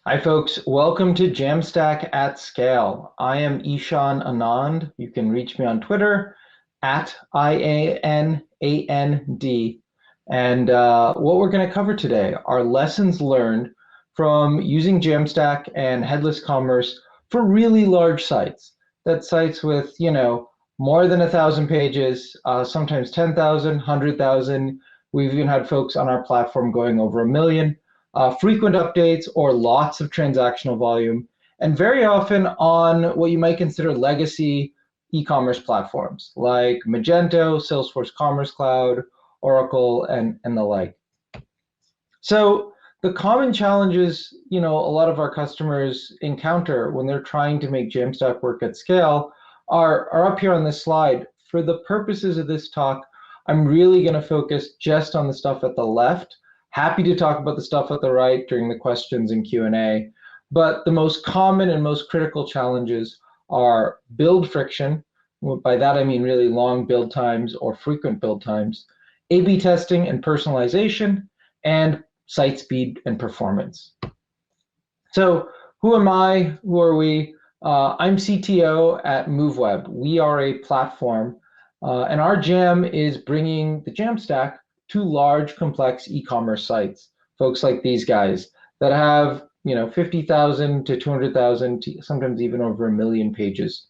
Hi, folks. Welcome to Jamstack at Scale. I am Ishan Anand. You can reach me on Twitter at IANAND. And what we're going to cover today are lessons learned from using Jamstack and headless commerce for really large sites. That sites with, more than 1,000 pages, sometimes 10,000, 100,000. We've even had folks on our platform going over 1 million. Frequent updates or lots of transactional volume, and very often on what you might consider legacy e-commerce platforms like Magento, Salesforce Commerce Cloud, Oracle, and the like. So the common challenges, a lot of our customers encounter when they're trying to make Jamstack work at scale are up here on this slide. For the purposes of this talk, I'm really going to focus just on the stuff at the left. Happy to talk about the stuff at the right during the questions and Q&A, but the most common and most critical challenges are build friction. By that I mean really long build times or frequent build times, A/B testing and personalization, and site speed and performance. So who am I? Who are we? I'm CTO at MoveWeb. We are a platform, and our jam is bringing the Jamstack to large, complex e-commerce sites. Folks like these guys that have 50,000 to 200,000, sometimes even over 1 million pages.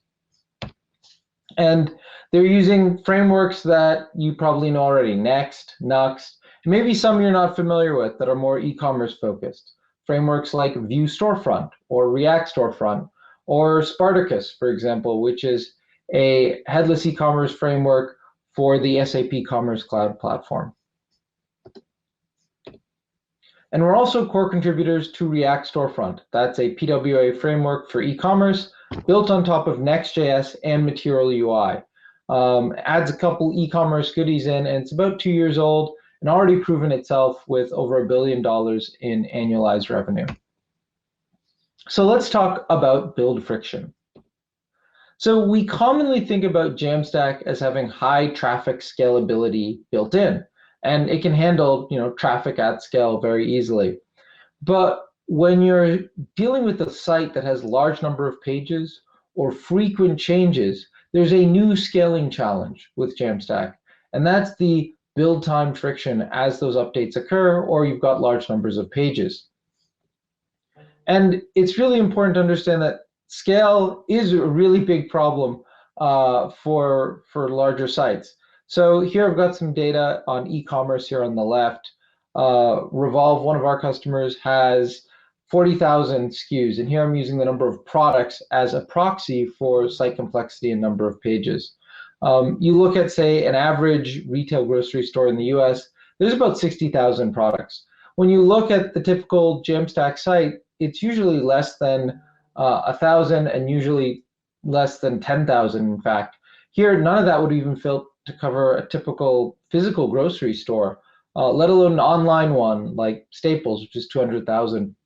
And they're using frameworks that you probably know already, Next, Nuxt, and maybe some you're not familiar with that are more e-commerce focused. Frameworks like Vue Storefront or React Storefront or Spartacus, for example, which is a headless e-commerce framework for the SAP Commerce Cloud platform. And we're also core contributors to React Storefront. That's a PWA framework for e-commerce built on top of Next.js and Material UI. Adds a couple e-commerce goodies in, and it's about 2 years old and already proven itself with over $1 billion in annualized revenue. So let's talk about build friction. So we commonly think about Jamstack as having high traffic scalability built in, and it can handle traffic at scale very easily. But when you're dealing with a site that has large number of pages or frequent changes, there's a new scaling challenge with Jamstack, and that's the build time friction as those updates occur or you've got large numbers of pages. And it's really important to understand that scale is a really big problem for larger sites. So here I've got some data on e-commerce here on the left. REVOLVE, one of our customers, has 40,000 SKUs, and here I'm using the number of products as a proxy for site complexity and number of pages. You look at, say, an average retail grocery store in the US, there's about 60,000 products. When you look at the typical Jamstack site, it's usually less than 1,000 and usually less than 10,000, in fact. Here, none of that would even fill to cover a typical physical grocery store, let alone an online one like Staples, which is 200,000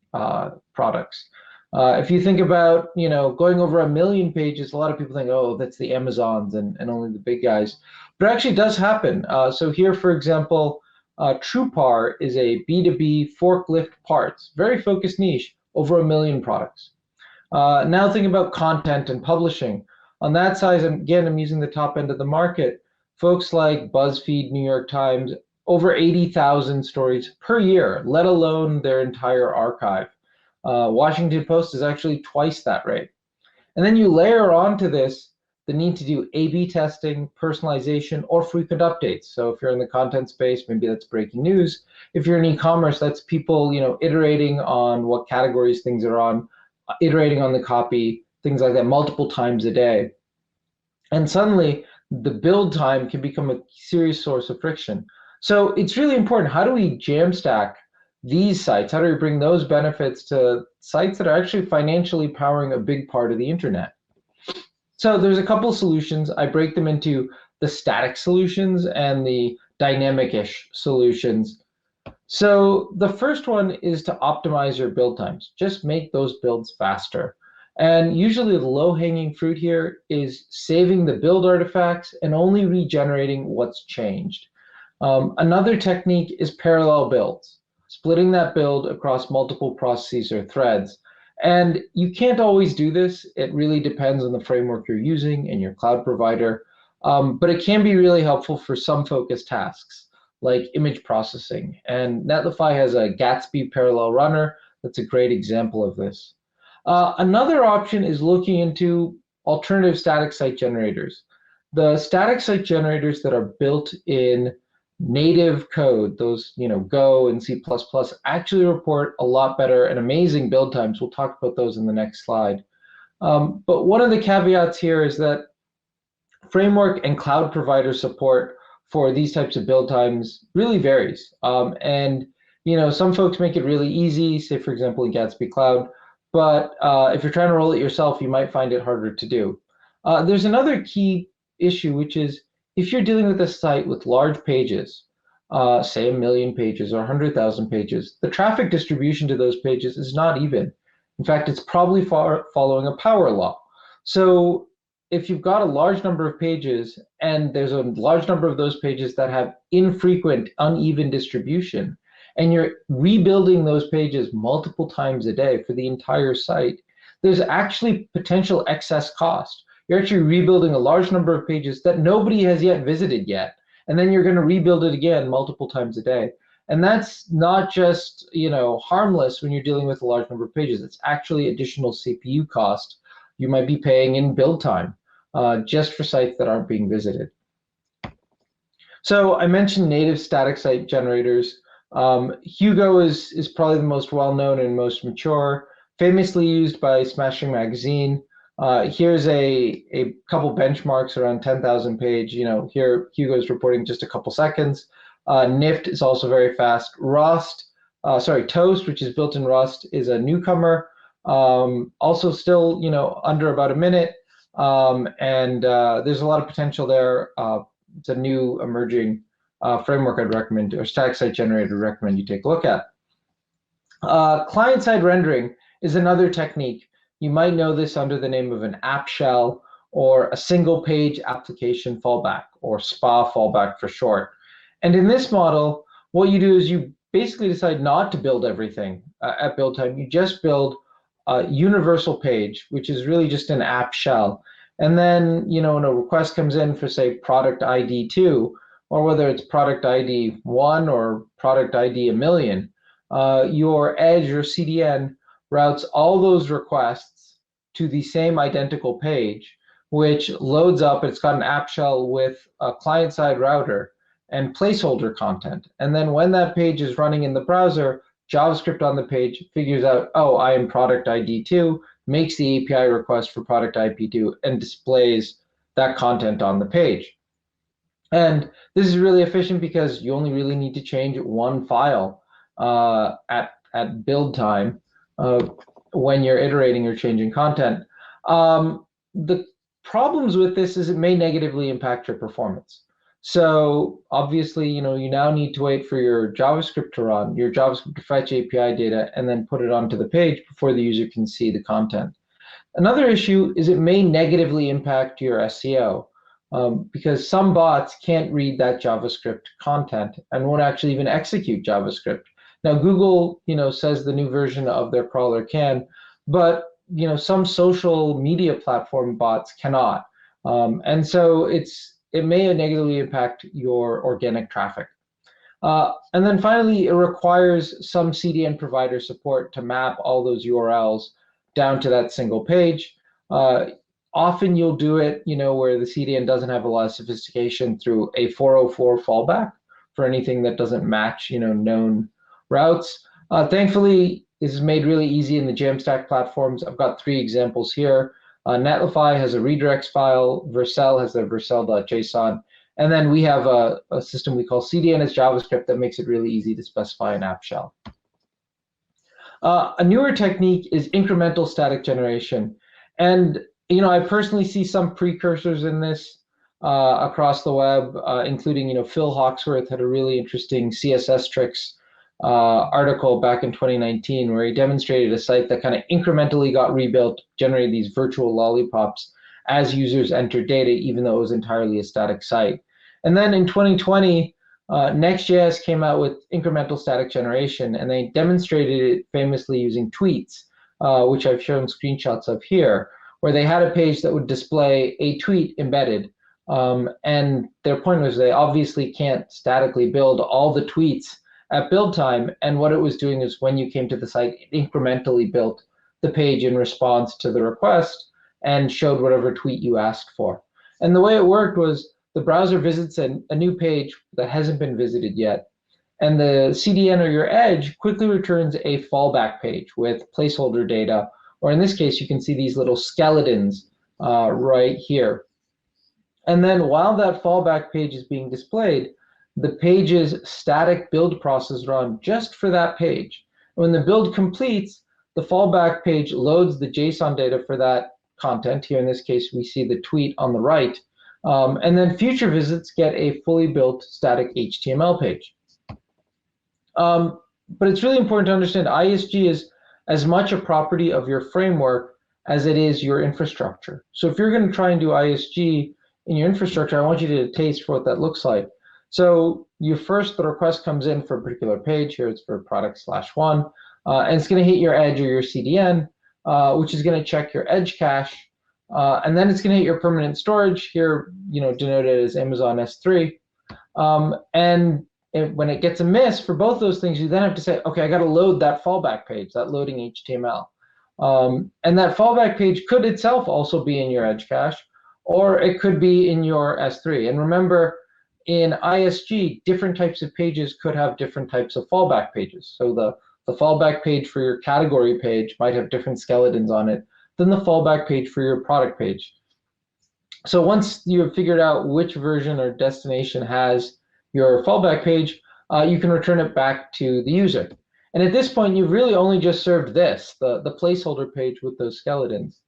products. If you think about going over 1 million pages, a lot of people think, oh, that's the Amazons and only the big guys. But it actually does happen. So here, for example, TruePar is a B2B forklift parts, very focused niche, over 1 million products. Now think about content and publishing. On that size, again, I'm using the top end of the market. Folks like BuzzFeed, New York Times, over 80,000 stories per year, let alone their entire archive. Washington Post is actually twice that rate. And then you layer onto this the need to do A/B testing, personalization, or frequent updates. So if you're in the content space, maybe that's breaking news. If you're in e-commerce, that's people iterating on what categories things are on, iterating on the copy, things like that, multiple times a day. And suddenly, the build time can become a serious source of friction. So it's really important. How do we Jamstack these sites? How do we bring those benefits to sites that are actually financially powering a big part of the internet? So there's a couple solutions. I break them into the static solutions and the dynamic-ish solutions. So the first one is to optimize your build times. Just make those builds faster. And usually the low-hanging fruit here is saving the build artifacts and only regenerating what's changed. Another technique is parallel builds. splitting that build across multiple processes or threads. And you can't always do this. It really depends on the framework you're using and your cloud provider. But it can be really helpful for some focused tasks, like image processing. And Netlify has a Gatsby parallel runner that's a great example of this. Another option is looking into alternative static site generators. The static site generators that are built in native code, those Go and C++, actually report a lot better and amazing build times. We'll talk about those in the next slide. But one of the caveats here is that framework and cloud provider support for these types of build times really varies. And some folks make it really easy, say for example in Gatsby Cloud, but if you're trying to roll it yourself, you might find it harder to do. There's another key issue, which is if you're dealing with a site with large pages, say 1 million pages or 100,000 pages, the traffic distribution to those pages is not even. In fact, it's probably following a power law. So if you've got a large number of pages and there's a large number of those pages that have infrequent, uneven distribution, and you're rebuilding those pages multiple times a day for the entire site, there's actually potential excess cost. You're actually rebuilding a large number of pages that nobody has yet visited yet, and then you're going to rebuild it again multiple times a day. And that's not just harmless when you're dealing with a large number of pages. It's actually additional CPU cost you might be paying in build time just for sites that aren't being visited. So I mentioned native static site generators. Hugo is probably the most well-known and most mature, famously used by Smashing Magazine. Here's a couple benchmarks around 10,000 page. Here Hugo is reporting just a couple seconds. Nift is also very fast. Toast, which is built in Rust, is a newcomer. Also still, under about a minute. And there's a lot of potential there. It's a new emerging framework I'd recommend, or static site generator I'd recommend you take a look at. Client-side rendering is another technique. You might know this under the name of an app shell or a single page application fallback, or SPA fallback for short. And in this model, what you do is you basically decide not to build everything at build time. You just build a universal page, which is really just an app shell. And then, when a request comes in for, say, product ID 2, or whether it's product ID 1 or product ID 1,000,000, your Edge or CDN routes all those requests to the same identical page, which loads up. It's got an app shell with a client-side router and placeholder content. And then when that page is running in the browser, JavaScript on the page figures out, oh, I am product ID 2, makes the API request for product IP 2, and displays that content on the page. And this is really efficient because you only really need to change one file at build time when you're iterating or changing content. The problems with this is it may negatively impact your performance. So obviously, you now need to wait for your JavaScript to run, your JavaScript to fetch API data, and then put it onto the page before the user can see the content. Another issue is it may negatively impact your SEO because some bots can't read that JavaScript content and won't actually even execute JavaScript. Now, Google, says the new version of their crawler can, but some social media platform bots cannot, and so it may negatively impact your organic traffic. And then finally, it requires some CDN provider support to map all those URLs down to that single page. Often you'll do it, where the CDN doesn't have a lot of sophistication through a 404 fallback for anything that doesn't match, known routes. Thankfully, this is made really easy in the Jamstack platforms. I've got 3 examples here. Netlify has a redirects file, Vercel has the vercel.json, and then we have a system we call CDN as JavaScript that makes it really easy to specify an app shell. A newer technique is incremental static generation. And I personally see some precursors in this across the web, including Phil Hawksworth had a really interesting CSS tricks article back in 2019 where he demonstrated a site that kind of incrementally got rebuilt, generated these virtual lollipops as users entered data, even though it was entirely a static site. And then in 2020, Next.js came out with incremental static generation, and they demonstrated it famously using tweets, which I've shown screenshots of here, where they had a page that would display a tweet embedded. And their point was they obviously can't statically build all the tweets at build time. And what it was doing is when you came to the site, it incrementally built the page in response to the request and showed whatever tweet you asked for. And the way it worked was the browser visits a new page that hasn't been visited yet. And the CDN or your edge quickly returns a fallback page with placeholder data, or in this case, you can see these little skeletons right here. And then while that fallback page is being displayed, the page's static build process run just for that page. When the build completes, the fallback page loads the JSON data for that content. Here in this case, we see the tweet on the right. And then future visits get a fully built static HTML page. But it's really important to understand ISG is as much a property of your framework as it is your infrastructure. So if you're going to try and do ISG in your infrastructure, I want you to get a taste for what that looks like. So the request comes in for a particular page. Here it's for product/1, and it's going to hit your edge or your CDN, which is going to check your edge cache, and then it's going to hit your permanent storage here, denoted as Amazon S3. When it gets a miss for both those things, you then have to say, okay, I got to load that fallback page, that loading HTML. And that fallback page could itself also be in your edge cache, or it could be in your S3. And remember, in ISG, different types of pages could have different types of fallback pages. So the fallback page for your category page might have different skeletons on it than the fallback page for your product page. So once you have figured out which version or destination has your fallback page, you can return it back to the user. And at this point, you've really only just served this, the placeholder page with those skeletons.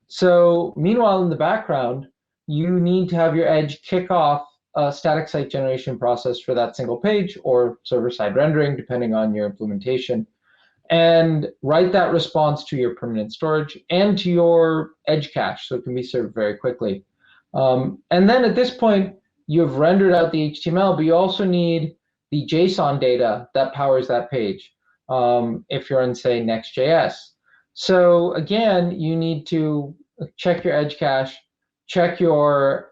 So meanwhile, in the background, you need to have your edge kick off a static site generation process for that single page, or server-side rendering, depending on your implementation, and write that response to your permanent storage and to your edge cache, so it can be served very quickly. And then at this point, you've rendered out the HTML, but you also need the JSON data that powers that page, if you're on, say, Next.js. So again, you need to check your edge cache, check your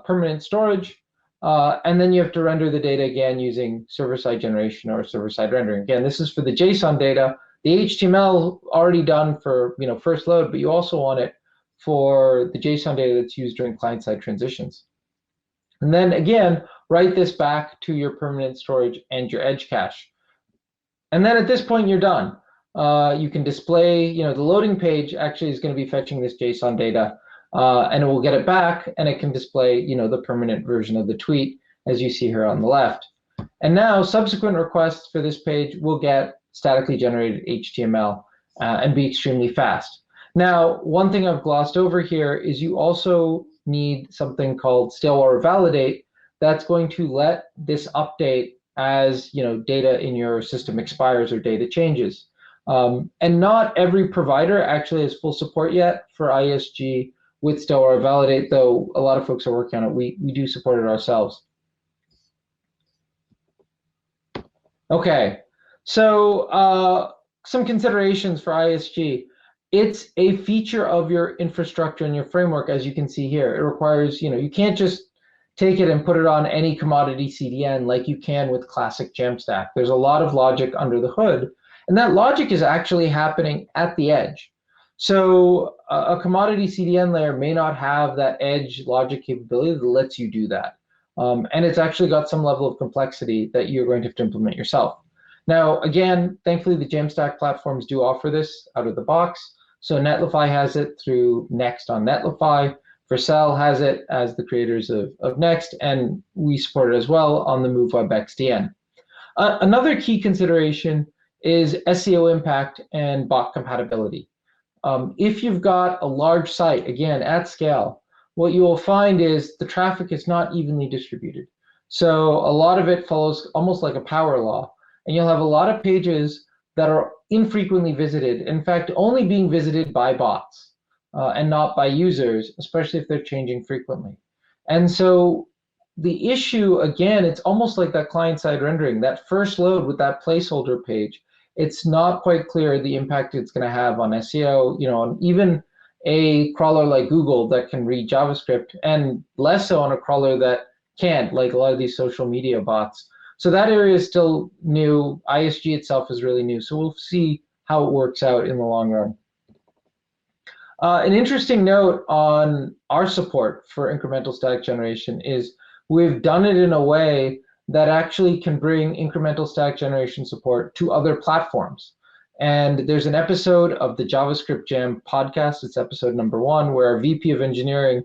permanent storage, and then you have to render the data again using server-side generation or server-side rendering. Again, this is for the JSON data. The HTML already done for first load, but you also want it for the JSON data that's used during client-side transitions. And then again, write this back to your permanent storage and your edge cache. And then at this point, you're done. You can display, the loading page actually is going to be fetching this JSON data, and it will get it back, and it can display, the permanent version of the tweet, as you see here on the left. And now subsequent requests for this page will get statically generated HTML and be extremely fast. Now, one thing I've glossed over here is you also need something called stale-while-revalidate that's going to let this update as data in your system expires or data changes. And not every provider actually has full support yet for ISG with stale-while-revalidate, though a lot of folks are working on it. We do support it ourselves. Okay, so some considerations for ISG. It's a feature of your infrastructure and your framework, as you can see here. It requires, you can't just take it and put it on any commodity CDN like you can with classic Jamstack. There's a lot of logic under the hood, and that logic is actually happening at the edge. So a commodity CDN layer may not have that edge logic capability that lets you do that. And it's actually got some level of complexity that you're going to have to implement yourself. Now, again, thankfully, the Jamstack platforms do offer this out of the box. So Netlify has it through Next on Netlify. Vercel has it as the creators of Next, and we support it as well on the MoveWeb XDN. Another key consideration is SEO impact and bot compatibility. If you've got a large site, again, at scale, what you will find is the traffic is not evenly distributed. So a lot of it follows almost like a power law, and you'll have a lot of pages that are infrequently visited, in fact, only being visited by bots and not by users, especially if they're changing frequently. And so the issue, again, it's almost like that client-side rendering. That first load with that placeholder page, it's not quite clear the impact it's going to have on SEO, on even a crawler like Google that can read JavaScript, and less so on a crawler that can't, like a lot of these social media bots. So that area is still new. ISG itself is really new. So we'll see how it works out in the long run. An interesting note on our support for incremental static generation is we've done it in a way that actually can bring incremental static generation support to other platforms. And there's an episode of the JavaScript Jam podcast, it's episode number 1, where our VP of Engineering,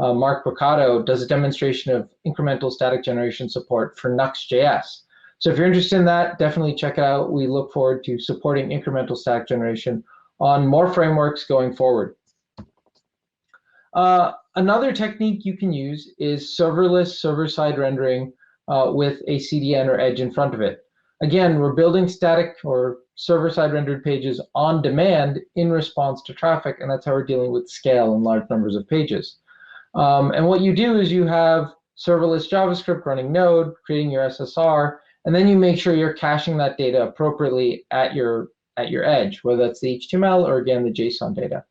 Mark Boccato, does a demonstration of incremental static generation support for Nuxt.js. So if you're interested in that, definitely check it out. We look forward to supporting incremental static generation on more frameworks going forward. Another technique you can use is serverless server-side rendering with a CDN or edge in front of it. Again, we're building static or server-side rendered pages on demand in response to traffic, and that's how we're dealing with scale in large numbers of pages. And what you do is you have serverless JavaScript running Node, creating your SSR, and then you make sure you're caching that data appropriately at your edge, whether that's the HTML or, again, the JSON data.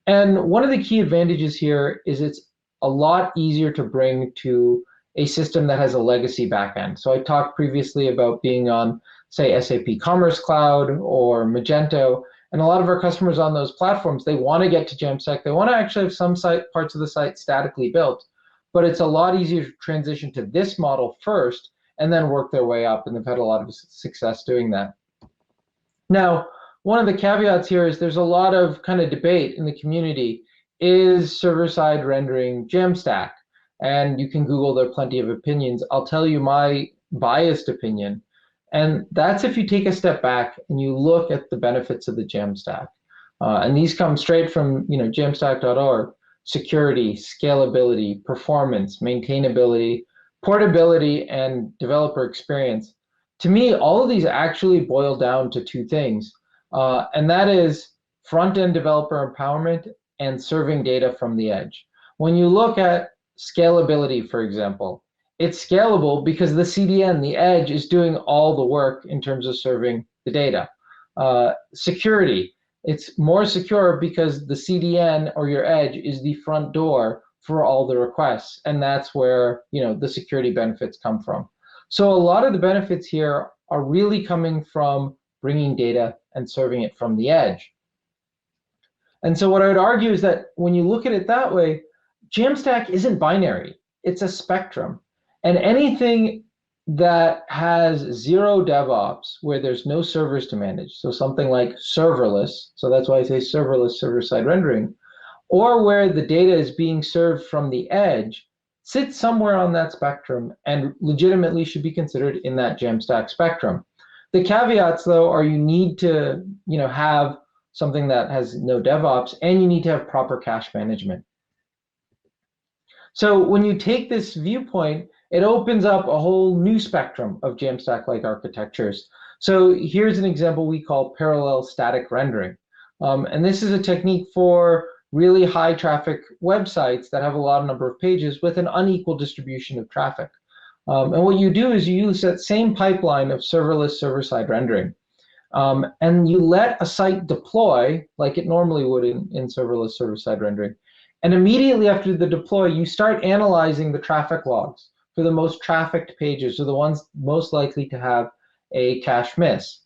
And one of the key advantages here is it's a lot easier to bring to a system that has a legacy backend. So I talked previously about being on, say, SAP Commerce Cloud or Magento, and a lot of our customers on those platforms, they want to get to Jamstack. They want to actually have some parts of the site statically built, but it's a lot easier to transition to this model first and then work their way up, and they've had a lot of success doing that. Now, one of the caveats here is there's a lot of kind of debate in the community. Is server-side rendering Jamstack? And you can Google, there are plenty of opinions. I'll tell you my biased opinion. And that's if you take a step back and you look at the benefits of the Jamstack. And these come straight from jamstack.org. Security, scalability, performance, maintainability, portability, and developer experience. To me, all of these actually boil down to 2 things. And that is front-end developer empowerment and serving data from the edge. When you look at scalability, for example, it's scalable because the CDN, the edge, is doing all the work in terms of serving the data. Security, it's more secure because the CDN or your edge is the front door for all the requests, and that's where the security benefits come from. So a lot of the benefits here are really coming from bringing data and serving it from the edge. And so what I would argue is that when you look at it that way, Jamstack isn't binary, it's a spectrum. And anything that has zero DevOps, where there's no servers to manage, so something like serverless, so that's why I say serverless server-side rendering, or where the data is being served from the edge, sits somewhere on that spectrum and legitimately should be considered in that Jamstack spectrum. The caveats, though, are you need to have something that has no DevOps, and you need to have proper cache management. So when you take this viewpoint, it opens up a whole new spectrum of Jamstack-like architectures. So here's an example we call parallel static rendering. And this is a technique for really high traffic websites that have a lot of number of pages with an unequal distribution of traffic. And what you do is you use that same pipeline of serverless server-side rendering. And you let a site deploy like it normally would in serverless server-side rendering. And immediately after the deploy, you start analyzing the traffic logs for the most trafficked pages, or the ones most likely to have a cache miss.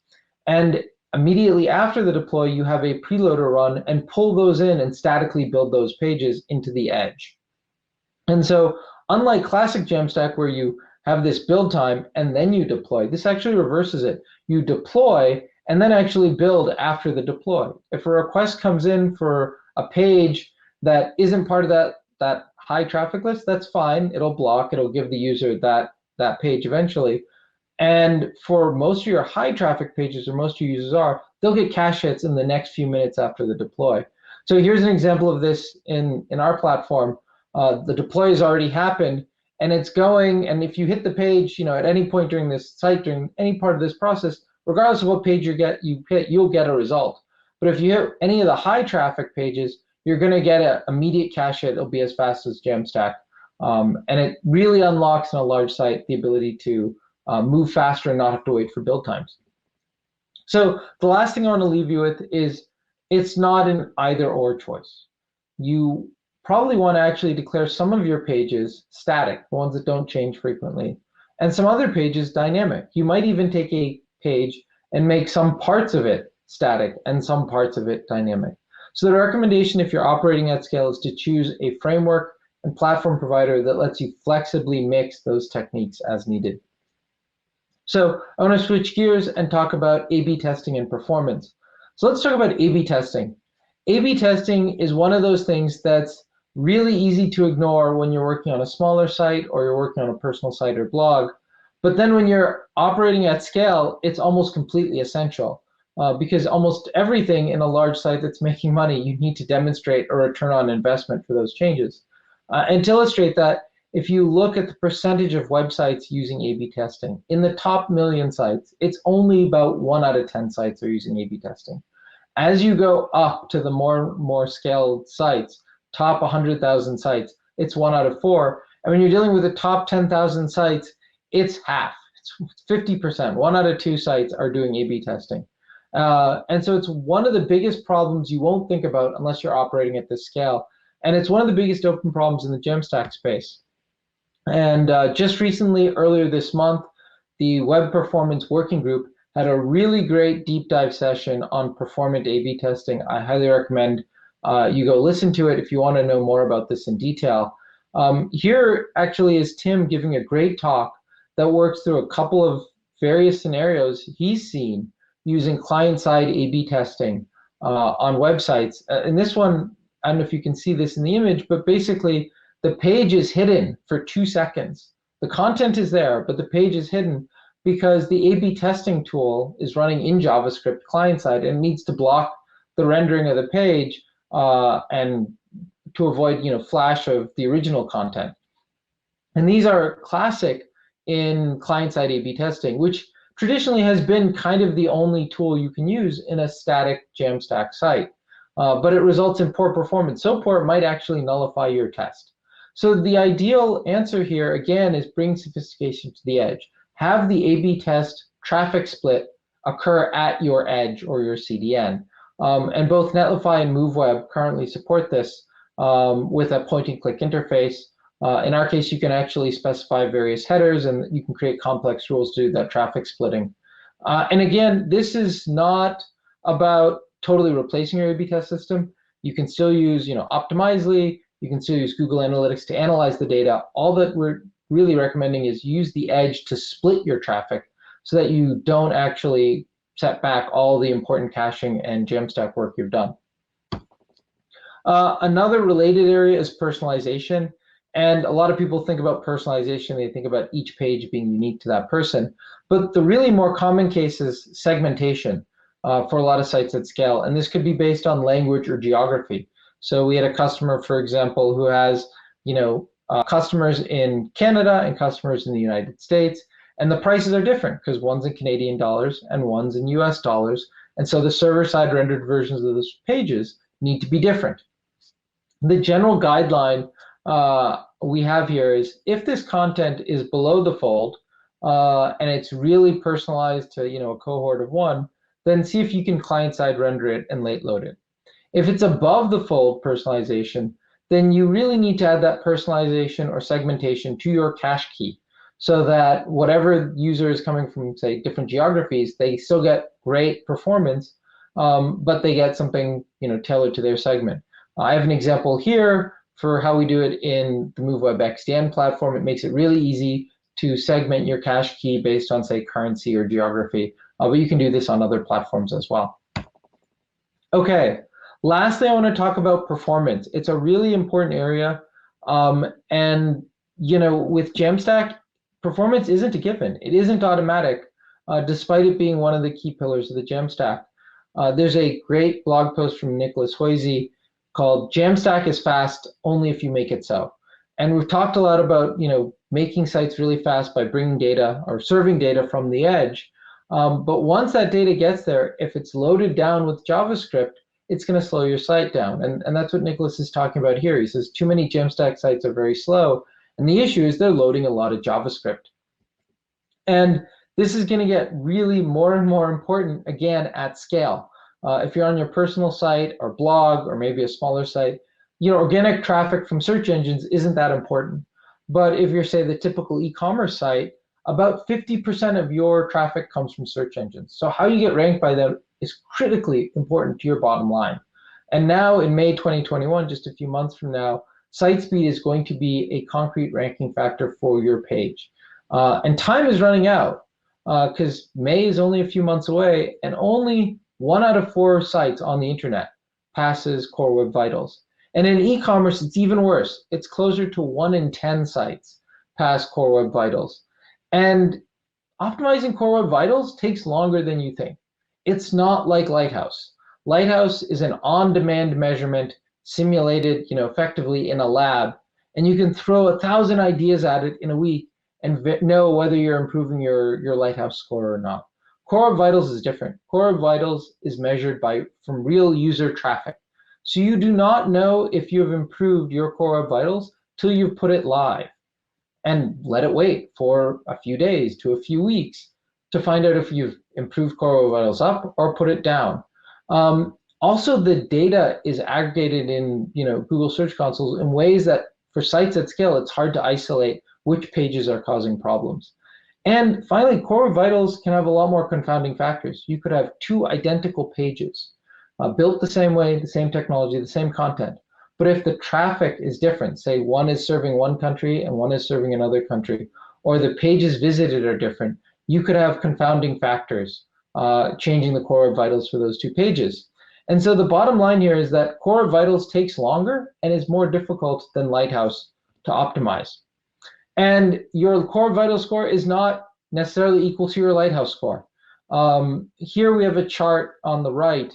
And immediately after the deploy, you have a preloader run and pull those in and statically build those pages into the edge. And so unlike classic Jamstack, where you have this build time and then you deploy, this actually reverses it. You deploy and then actually build after the deploy. If a request comes in for a page that isn't part of that high traffic list, that's fine. It'll block, it'll give the user that page eventually. And for most of your high traffic pages, or most of your users they'll get cache hits in the next few minutes after the deploy. So here's an example of this in our platform. The deploy has already happened, and it's going, and if you hit the page, at any point during this site, during any part of this process, regardless of what page you hit, you'll get a result. But if you hit any of the high traffic pages, you're going to get an immediate cache hit. It'll be as fast as Jamstack And it really unlocks in a large site the ability to move faster and not have to wait for build times. So the last thing I want to leave you with is it's not an either or choice. You probably want to actually declare some of your pages static, the ones that don't change frequently, and some other pages dynamic. You might even take a page and make some parts of it static and some parts of it dynamic. So the recommendation if you're operating at scale is to choose a framework and platform provider that lets you flexibly mix those techniques as needed. So I want to switch gears and talk about A/B testing and performance. So let's talk about A/B testing. A/B testing is one of those things that's really easy to ignore when you're working on a smaller site or you're working on a personal site or blog. But then when you're operating at scale, it's almost completely essential because almost everything in a large site that's making money, you need to demonstrate a return on investment for those changes. And to illustrate that, if you look at the percentage of websites using A/B testing, in the top 1,000,000 sites, it's only about 1 out of 10 sites are using A/B testing. As you go up to the more scaled sites, top 100,000 sites, it's 1 out of 4. And when you're dealing with the top 10,000 sites, it's half. It's 50%. 1 out of 2 sites are doing A/B testing. And so it's one of the biggest problems you won't think about unless you're operating at this scale. And it's one of the biggest open problems in the Jamstack space. And just recently, earlier this month, the Web Performance Working Group had a really great deep dive session on performant A/B testing. I highly recommend you go listen to it if you want to know more about this in detail. Here actually is Tim giving a great talk that works through a couple of various scenarios he's seen using client-side A/B testing on websites. In this one, I don't know if you can see this in the image, but basically the page is hidden for 2 seconds. The content is there, but the page is hidden because the A/B testing tool is running in JavaScript client-side and needs to block the rendering of the page and to avoid flash of the original content. And these are classic in client-side A/B testing, which traditionally has been kind of the only tool you can use in a static Jamstack site. But it results in poor performance. So poor it might actually nullify your test. So the ideal answer here, again, is bring sophistication to the edge. Have the A/B test traffic split occur at your edge or your CDN. And both Netlify and MoveWeb currently support this with a point-and-click interface. In our case, you can actually specify various headers, and you can create complex rules to do that traffic splitting. And again, this is not about totally replacing your A/B test system. You can still use Optimizely. You can still use Google Analytics to analyze the data. All that we're really recommending is use the edge to split your traffic so that you don't actually set back all the important caching and Jamstack work you've done. Another related area is personalization. And a lot of people think about personalization, they think about each page being unique to that person. But the really more common case is segmentation for a lot of sites at scale. And this could be based on language or geography. So we had a customer, for example, who has customers in Canada and customers in the United States, and the prices are different because one's in Canadian dollars and one's in US dollars. And so the server-side rendered versions of those pages need to be different. The general guideline we have here is if this content is below the fold and it's really personalized to a cohort of 1, then see if you can client-side render it and late load it. If it's above the fold personalization, then you really need to add that personalization or segmentation to your cache key so that whatever user is coming from, say, different geographies, they still get great performance, but they get something tailored to their segment. I have an example here for how we do it in the MoveWeb XDN platform. It makes it really easy to segment your cache key based on, say, currency or geography, but you can do this on other platforms as well. Okay. Lastly, I want to talk about performance. It's a really important area, and with Jamstack, performance isn't a given. It isn't automatic, despite it being one of the key pillars of the Jamstack. There's a great blog post from Nicholas Hoisey called "Jamstack is fast only if you make it so," and we've talked a lot about making sites really fast by bringing data or serving data from the edge. But once that data gets there, if it's loaded down with JavaScript, it's going to slow your site down. And that's what Nicholas is talking about here. He says too many Jamstack sites are very slow. And the issue is they're loading a lot of JavaScript. And this is going to get really more and more important, again, at scale. If you're on your personal site or blog or maybe a smaller site, organic traffic from search engines isn't that important. But if you're, say, the typical e-commerce site, about 50% of your traffic comes from search engines. So how you get ranked by them is critically important to your bottom line. And now in May 2021, just a few months from now, site speed is going to be a concrete ranking factor for your page. And time is running out because May is only a few months away, and only 1 out of 4 sites on the internet passes Core Web Vitals. And in e-commerce, it's even worse. It's closer to 1 in 10 sites pass Core Web Vitals. And optimizing Core Web Vitals takes longer than you think. It's not like Lighthouse. Lighthouse is an on-demand measurement simulated, effectively in a lab, and you can throw 1,000 ideas at it in a week and know whether you're improving your Lighthouse score or not. Core Web Vitals is different. Core Web Vitals is measured from real user traffic. So you do not know if you have improved your Core Web Vitals till you've put it live and let it wait for a few days to a few weeks to find out if you've improved Core Web Vitals up or put it down. Also, the data is aggregated in Google Search Consoles in ways that for sites at scale, it's hard to isolate which pages are causing problems. And finally, Core Web Vitals can have a lot more confounding factors. You could have 2 identical pages built the same way, the same technology, the same content. But if the traffic is different, say one is serving one country and one is serving another country, or the pages visited are different, you could have confounding factors changing the Core Web Vitals for those 2 pages. And so the bottom line here is that Core Web Vitals takes longer and is more difficult than Lighthouse to optimize. And your Core Web Vitals score is not necessarily equal to your Lighthouse score. Here we have a chart on the right.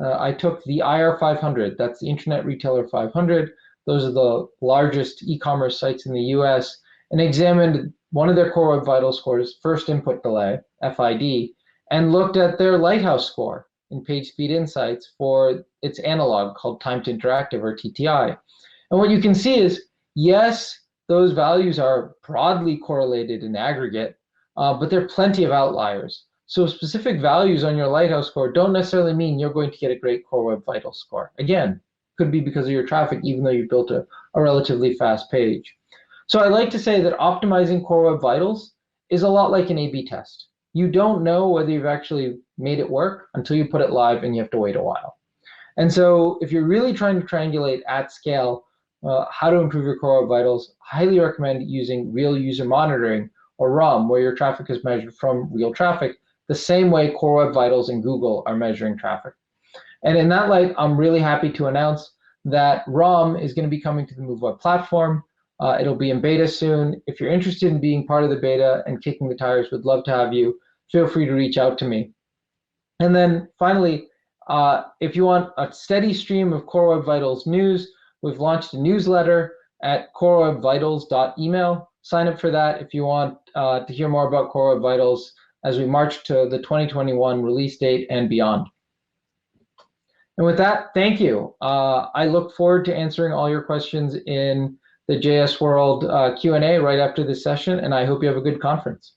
I took the IR 500, that's the Internet Retailer 500. Those are the largest e-commerce sites in the US, and examined one of their Core Web Vitals scores, first input delay, FID, and looked at their Lighthouse score in PageSpeed Insights for its analog called time to interactive, or TTI. And what you can see is, yes, those values are broadly correlated in aggregate, but there are plenty of outliers. So specific values on your Lighthouse score don't necessarily mean you're going to get a great Core Web Vitals score. Again, could be because of your traffic, even though you built a relatively fast page. So I like to say that optimizing Core Web Vitals is a lot like an A/B test. You don't know whether you've actually made it work until you put it live and you have to wait a while. And so if you're really trying to triangulate at scale how to improve your Core Web Vitals, I highly recommend using real user monitoring, or RUM, where your traffic is measured from real traffic, the same way Core Web Vitals and Google are measuring traffic. And in that light, I'm really happy to announce that RUM is going to be coming to the MoveWeb platform. It'll be in beta soon. If you're interested in being part of the beta and kicking the tires, we'd love to have you. Feel free to reach out to me. And then finally, if you want a steady stream of Core Web Vitals news, we've launched a newsletter at corewebvitals.email. Sign up for that if you want to hear more about Core Web Vitals as we march to the 2021 release date and beyond. And with that, thank you. I look forward to answering all your questions in the JSworld Q&A right after this session, and I hope you have a good conference.